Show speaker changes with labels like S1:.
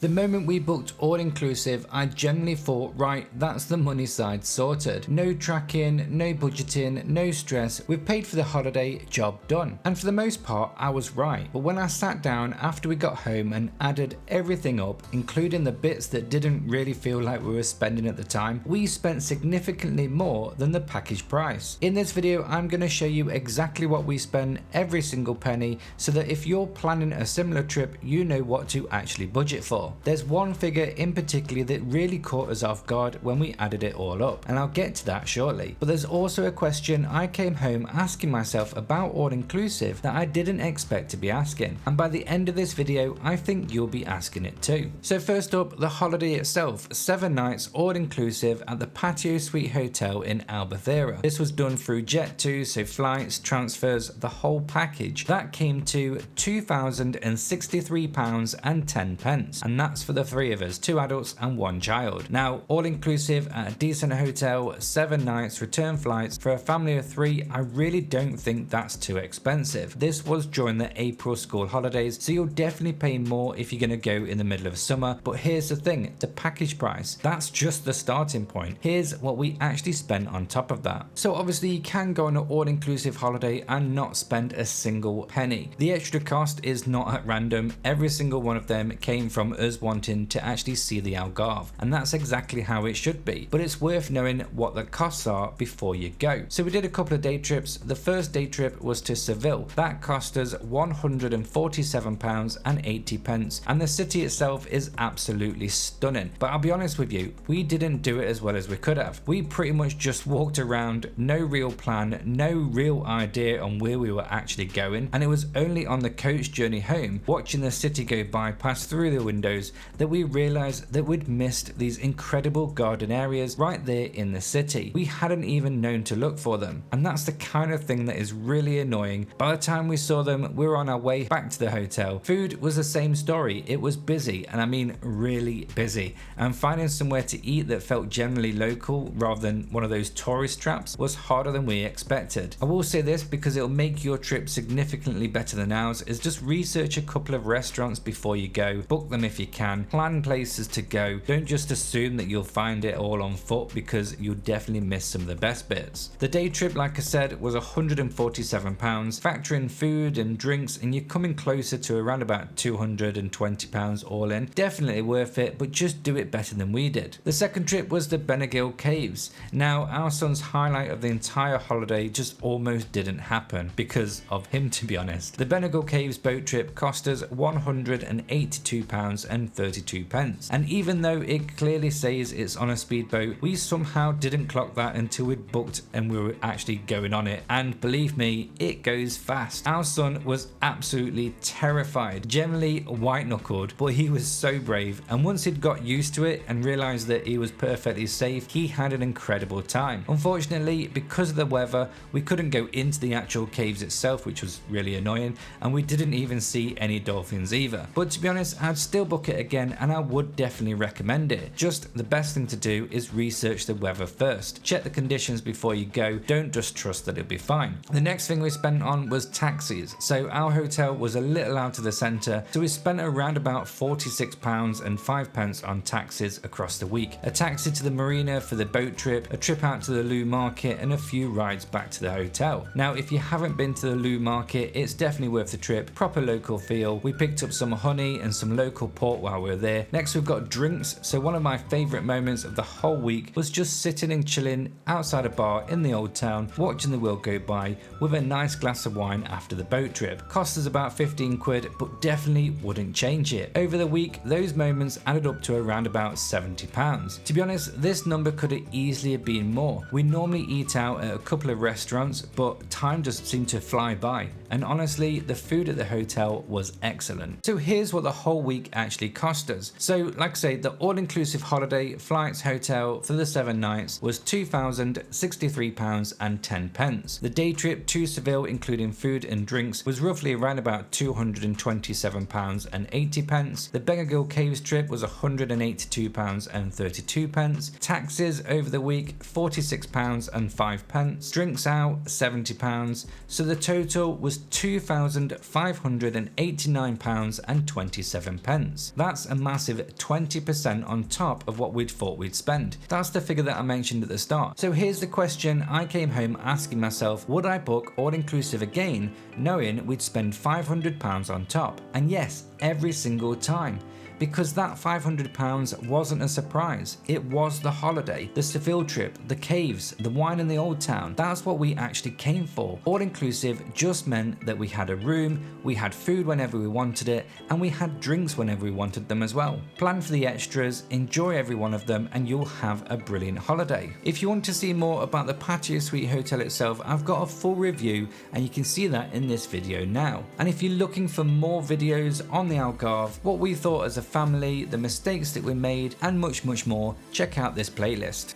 S1: The moment we booked all-inclusive, I genuinely thought, right, that's the money side sorted. No tracking, no budgeting, no stress, we've paid for the holiday, job done. And for the most part, I was right. But when I sat down after we got home and added everything up, including the bits that didn't really feel like we were spending at the time, we spent significantly more than the package price. In this video, I'm going to show you exactly what we spent, every single penny, so that if you're planning a similar trip, you know what to actually budget for. There's one figure in particular that really caught us off guard when we added it all up, and I'll get to that shortly. But there's also a question I came home asking myself about all-inclusive that I didn't expect to be asking, and by the end of this video I think you'll be asking it too. So first up, the holiday itself, 7 nights all-inclusive at the Patio Suite Hotel in Albufeira. This was done through Jet2, so flights, transfers, the whole package. That came to £2,063.10, and that's for the 3 of us, 2 adults and 1 child. Now, all inclusive at a decent hotel, 7 nights, return flights for a family of 3, I really don't think that's too expensive. This was during the April school holidays, so you'll definitely pay more if you're going to go in the middle of summer. But here's the thing, the package price, that's just the starting point. Here's what we actually spent on top of that. So obviously you can go on an all-inclusive holiday and not spend a single penny. The extra cost is not at random. Every single one of them came from us wanting to actually see the Algarve, and that's exactly how it should be. But it's worth knowing what the costs are before you go. So we did a couple of day trips. The first day trip was to Seville. That cost us £147.80, and the city itself is absolutely stunning. But I'll be honest with you, we didn't do it as well as we could have. We pretty much just walked around, no real plan, no real idea on where we were actually going, and it was only on the coach journey home, watching the city go by past through the windows, that we realized that we'd missed these incredible garden areas right there in the city. We hadn't even known to look for them, and that's the kind of thing that is really annoying. By the time we saw them, we were on our way back to the hotel. Food was the same story. It was busy, and I mean really busy, and finding somewhere to eat that felt generally local rather than one of those tourist traps was harder than we expected. I will say this because it'll make your trip significantly better than ours, is just research a couple of restaurants before you go, book them if you can, plan places to go. Don't just assume that you'll find it all on foot, because you'll definitely miss some of the best bits. The day trip, like I said, was £147, factor in food and drinks, and you're coming closer to around about £220 all in. Definitely worth it, but just do it better than we did. The second trip was the Benagil Caves. Now, our son's highlight of the entire holiday just almost didn't happen because of him, to be honest. The Benagil Caves boat trip cost us £182.32, and even though it clearly says it's on a speedboat, we somehow didn't clock that until we'd booked and we were actually going on it, and believe me, it goes fast. Our son was absolutely terrified, generally white-knuckled, but he was so brave, and once he'd got used to it and realized that he was perfectly safe, he had an incredible time. Unfortunately, because of the weather, we couldn't go into the actual caves itself, which was really annoying, and we didn't even see any dolphins either. But to be honest, I'd still book it again, and I would definitely recommend it. Just the best thing to do is research the weather first. Check the conditions before you go. Don't just trust that it'll be fine. The next thing we spent on was taxis. So our hotel was a little out of the centre, so we spent around about £46.05 on taxis across the week. A taxi to the marina for the boat trip, a trip out to the Loo Market, and a few rides back to the hotel. Now, if you haven't been to the Loo Market, it's definitely worth the trip. Proper local feel. We picked up some honey and some local port while we were there. Next, we've got drinks. So one of my favourite moments of the whole week was just sitting and chilling outside a bar in the old town, watching the world go by with a nice glass of wine after the boat trip. Cost us about 15 quid, but definitely wouldn't change it. Over the week, those moments added up to around about £70. To be honest, this number could have easily have been more. We normally eat out at a couple of restaurants, but time just seemed to fly by. And honestly, the food at the hotel was excellent. So here's what the whole week actually cost us. So like I say, the all-inclusive holiday, flights, hotel for the 7 nights was £2,063.10. The day trip to Seville, including food and drinks, was roughly around about £227.80. The Benagil Caves trip was £182.32. Taxes over the week, £46.05. Drinks out, £70. So the total was £2,589.27. €100. That's a massive 20% on top of what we'd thought we'd spend. That's the figure that I mentioned at the start. So here's the question I came home asking myself: would I book all-inclusive again, knowing we'd spend £500 on top? And yes, every single time. Because that £500 wasn't a surprise. It was the holiday, the Seville trip, the caves, the wine in the old town. That's what we actually came for. All inclusive just meant that we had a room, we had food whenever we wanted it, and we had drinks whenever we wanted them as well. Plan for the extras, enjoy every one of them, and you'll have a brilliant holiday. If you want to see more about the Patio Suite Hotel itself, I've got a full review and you can see that in this video now. And if you're looking for more videos on the Algarve, what we thought as a family, the mistakes that we made, and much more, check out this playlist.